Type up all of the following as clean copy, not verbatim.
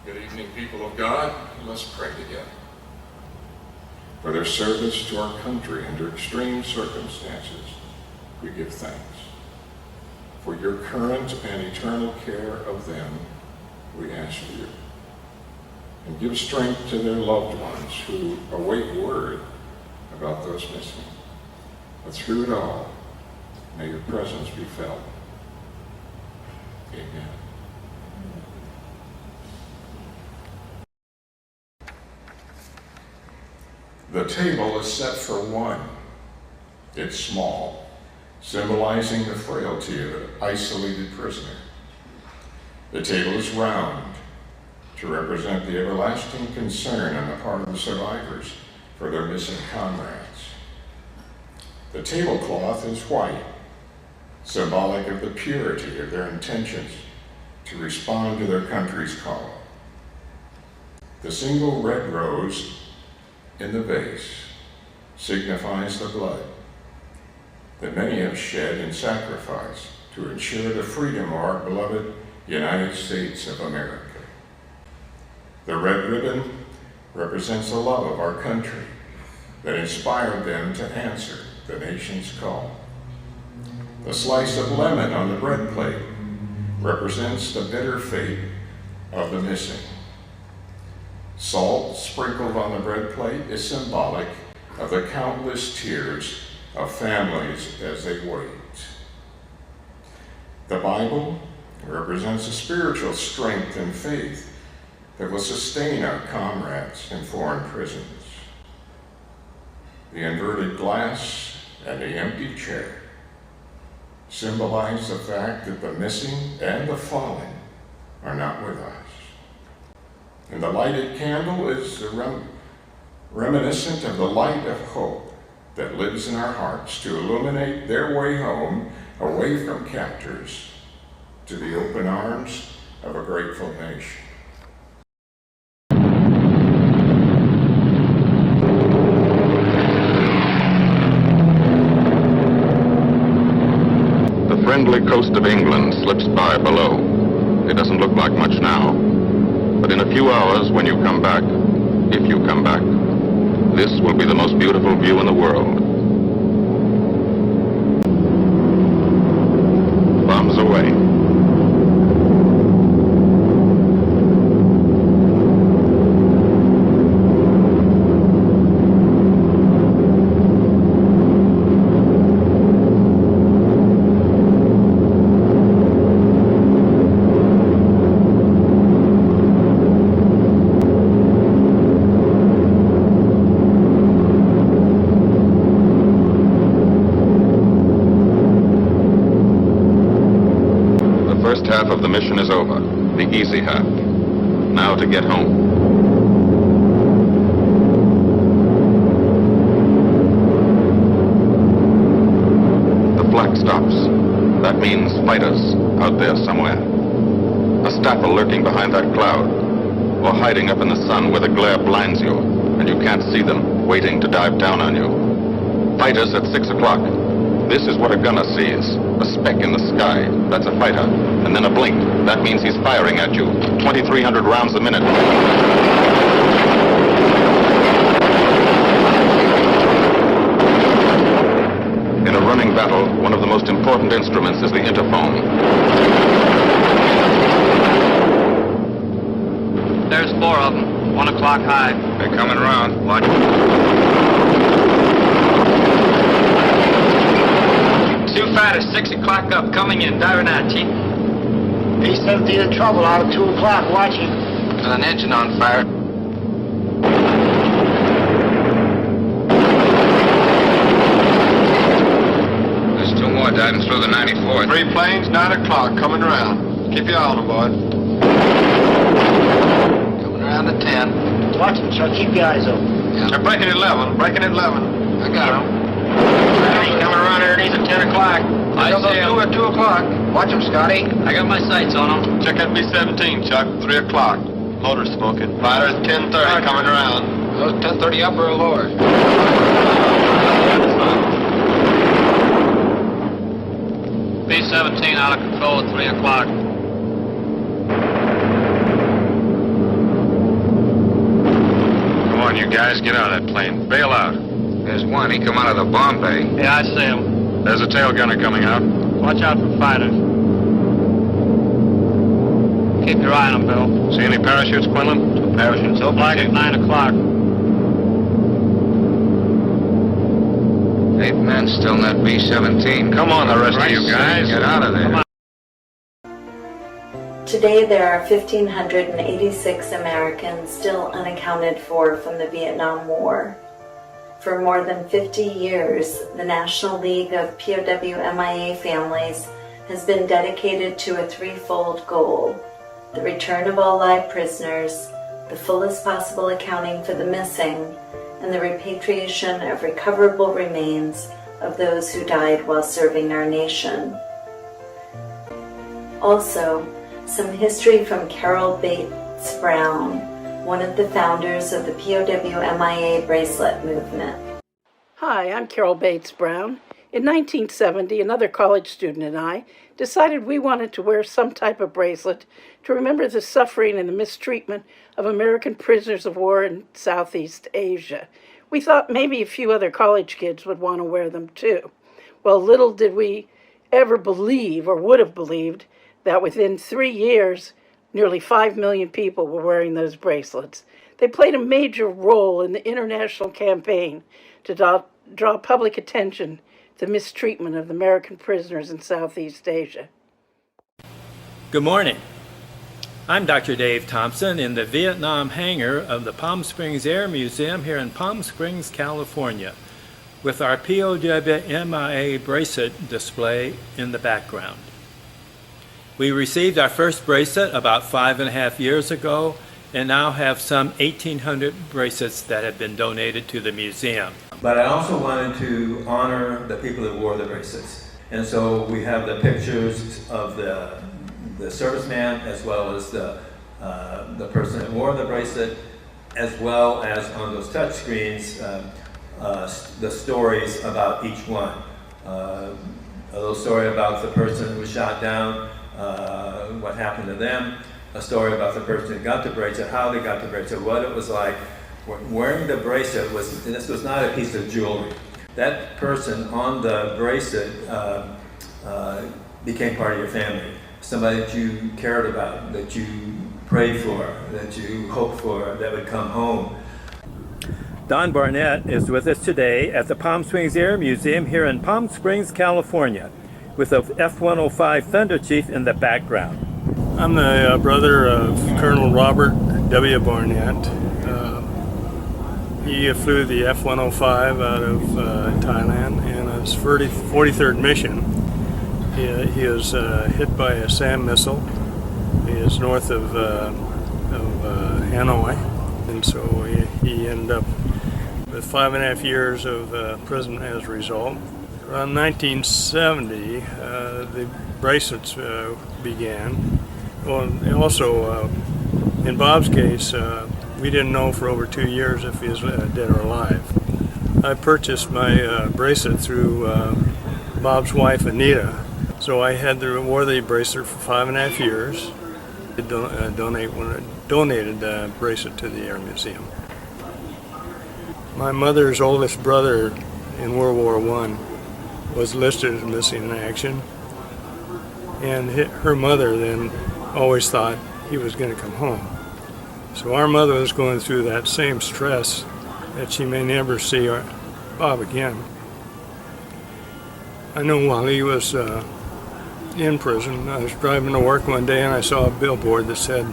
Good evening, people of God. Let's pray together. For their service to our country under extreme circumstances, we give thanks. For your current and eternal care of them, we ask you. And give strength to their loved ones who await word about those missing. But through it all, may your presence be felt. Amen. The table is set for one. It's small, symbolizing the frailty of an isolated prisoner. The table is round, to represent the everlasting concern on the part of the survivors for their missing comrades. The tablecloth is white, symbolic of the purity of their intentions to respond to their country's call. The single red rose in the vase signifies the blood that many have shed in sacrifice to ensure the freedom of our beloved United States of America. The red ribbon represents the love of our country that inspired them to answer the nation's call. The slice of lemon on the bread plate represents the bitter fate of the missing. Salt sprinkled on the bread plate is symbolic of the countless tears of families as they wait. The Bible represents a spiritual strength and faith that will sustain our comrades in foreign prisons. The inverted glass and the empty chair symbolize the fact that the missing and the fallen are not with us. And the lighted candle is reminiscent of the light of hope that lives in our hearts to illuminate their way home, away from captors, to the open arms of a grateful nation. The friendly coast of England slips by below. It doesn't look like much now. But in a few hours, when you come back, if you come back, this will be the most beautiful view in the world. Bombs away. Half of the mission is over, the easy half. Now to get home. The flak stops. That means fighters out there somewhere. A staffer lurking behind that cloud, or hiding up in the sun where the glare blinds you and you can't see them, waiting to dive down on you. Fighters at 6 o'clock. This is what a gunner sees. A speck in the sky. That's a fighter. And then a blink. That means he's firing at you. 2,300 rounds a minute. In a running battle, one of the most important instruments is the interphone. There's 4 of them. 1 o'clock high. They're coming around. Watch. Two fighters, 6 o'clock up, coming in, diving out, Chief. B-17 in trouble out at 2 o'clock, watching. Got an engine on fire. There's 2 more diving through the 94th. 3 planes, 9 o'clock, coming around. Keep your eye on them, boy. Coming around at 10. Watch them, Chuck. Keep your eyes open. Yeah. They're breaking at 11, breaking at 11. I got him. Coming around underneath at 10 o'clock. I see him. 2 at 2 o'clock. Watch him, Scotty. I got my sights on him. Check that B-17, Chuck. 3 o'clock. Motor smoking. Fighters 10:30 coming around. Those 10:30 upper or lower? B-17 out of control at 3 o'clock. you guys get out of that plane. Bail out. There's one. He come out of the bomb bay. Yeah, I see him. There's a tail gunner coming out. Watch out for fighters. Keep your eye on them, Bill. See any parachutes, Quinlan? Parachutes open. Black at 9 o'clock. 8 men still in that B-17. Come on, the rest of you guys. Get out of there. Today there are 1,586 Americans still unaccounted for from the Vietnam War. For more than 50 years, the National League of POW MIA families has been dedicated to a threefold goal: the return of all live prisoners, the fullest possible accounting for the missing, and the repatriation of recoverable remains of those who died while serving our nation. Also, some history from Carol Bates Brown, one of the founders of the POW MIA bracelet movement. Hi, I'm Carol Bates Brown. In 1970, another college student and I decided we wanted to wear some type of bracelet to remember the suffering and the mistreatment of American prisoners of war in Southeast Asia. We thought maybe a few other college kids would want to wear them too. Well, little did we ever believe, or would have believed, that within 3 years, nearly 5 million people were wearing those bracelets. They played a major role in the international campaign to draw public attention to the mistreatment of American prisoners in Southeast Asia. Good morning. I'm Dr. Dave Thompson in the Vietnam hangar of the Palm Springs Air Museum here in Palm Springs, California, with our POW MIA bracelet display in the background. We received our first bracelet about 5.5 years ago and now have some 1,800 bracelets that have been donated to the museum. But I also wanted to honor the people that wore the bracelets. And so we have the pictures of the serviceman as well as the person that wore the bracelet, as well as on those touch screens, the stories about each one. A little story about the person who was shot down, what happened to them, a story about the person who got the bracelet, how they got the bracelet, what it was like. Wearing the bracelet this was not a piece of jewelry. That person on the bracelet became part of your family. Somebody that you cared about, that you prayed for, that you hoped for, that would come home. Don Barnett is with us today at the Palm Springs Air Museum here in Palm Springs, California, with the F-105 Thunder Chief in the background. I'm the brother of Colonel Robert W. Barnett. He flew the F-105 out of Thailand in his 43rd mission. He was hit by a SAM missile. He is north of Hanoi, and so he ended up with 5.5 years of prison as a result. Around 1970, the bracelets began. Well, also, in Bob's case, we didn't know for over 2 years if he was dead or alive. I purchased my bracelet through Bob's wife, Anita. So I wore the bracelet for 5.5 years. I donated the bracelet to the Air Museum. My mother's oldest brother in World War I was listed as missing in action. And her mother then always thought he was going to come home. So our mother was going through that same stress that she may never see Bob again. I know while he was in prison, I was driving to work one day and I saw a billboard that said,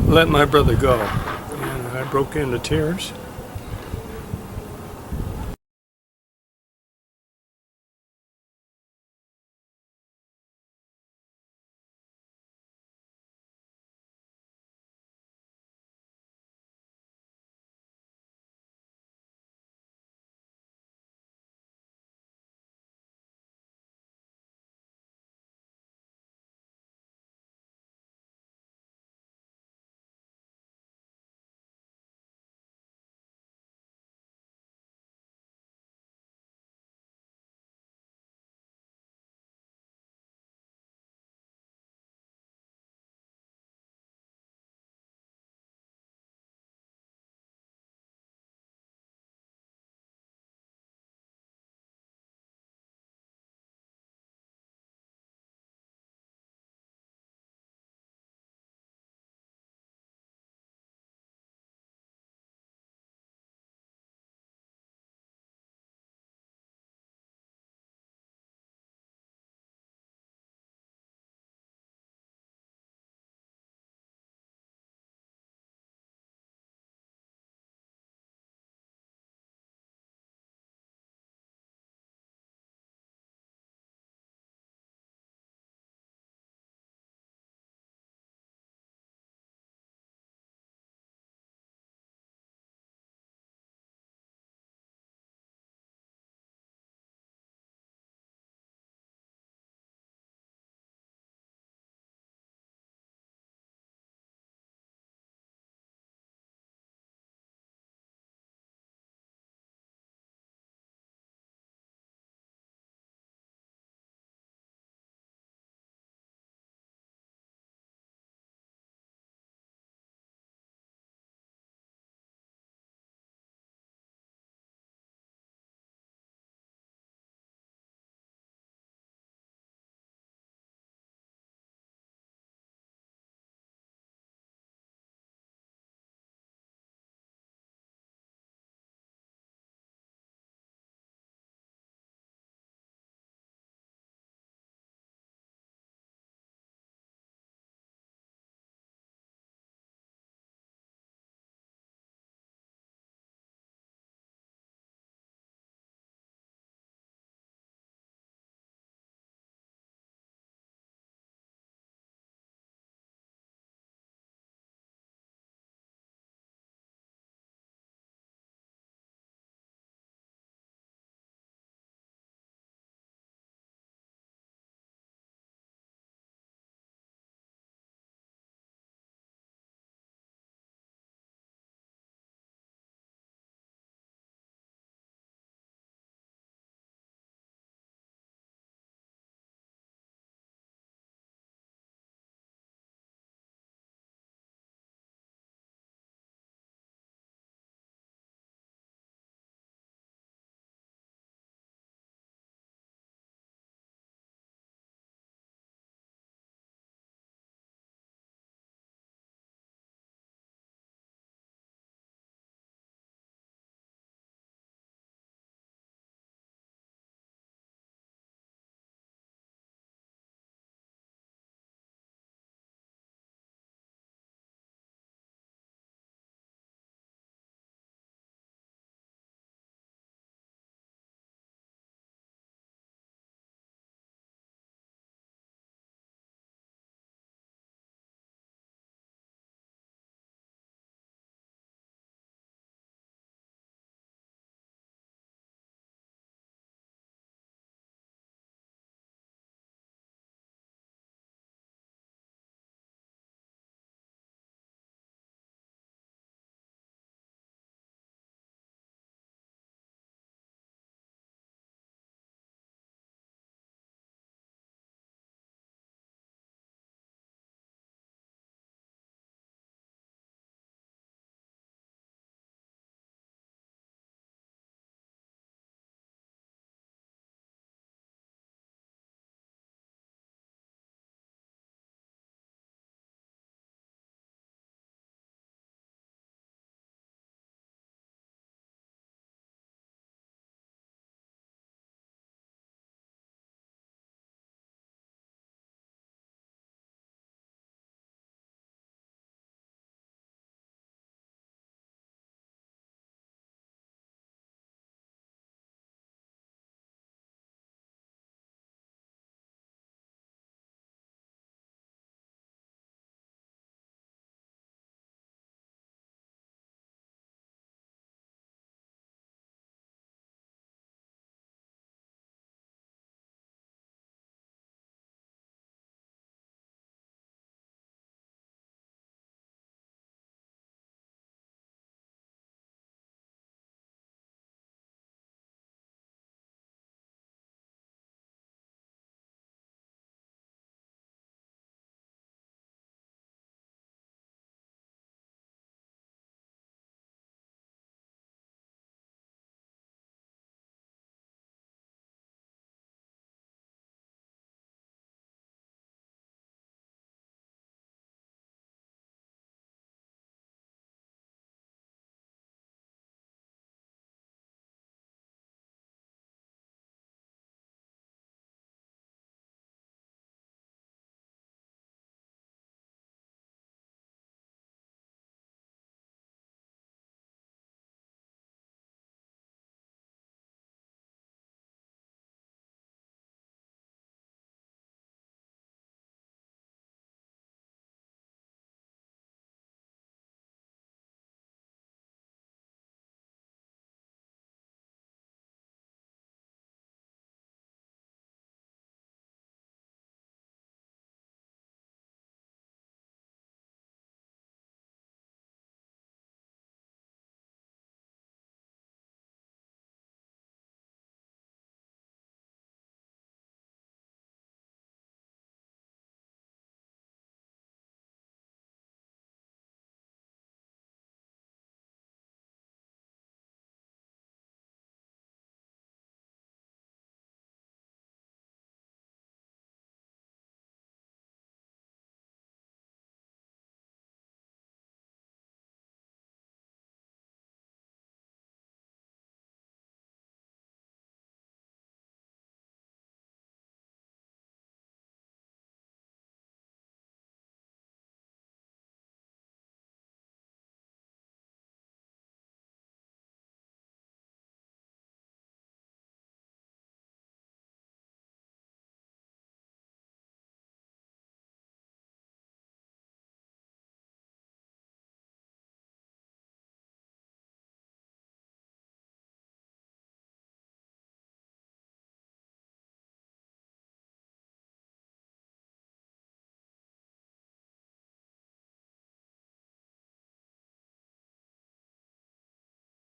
"Let my brother go." And I broke into tears.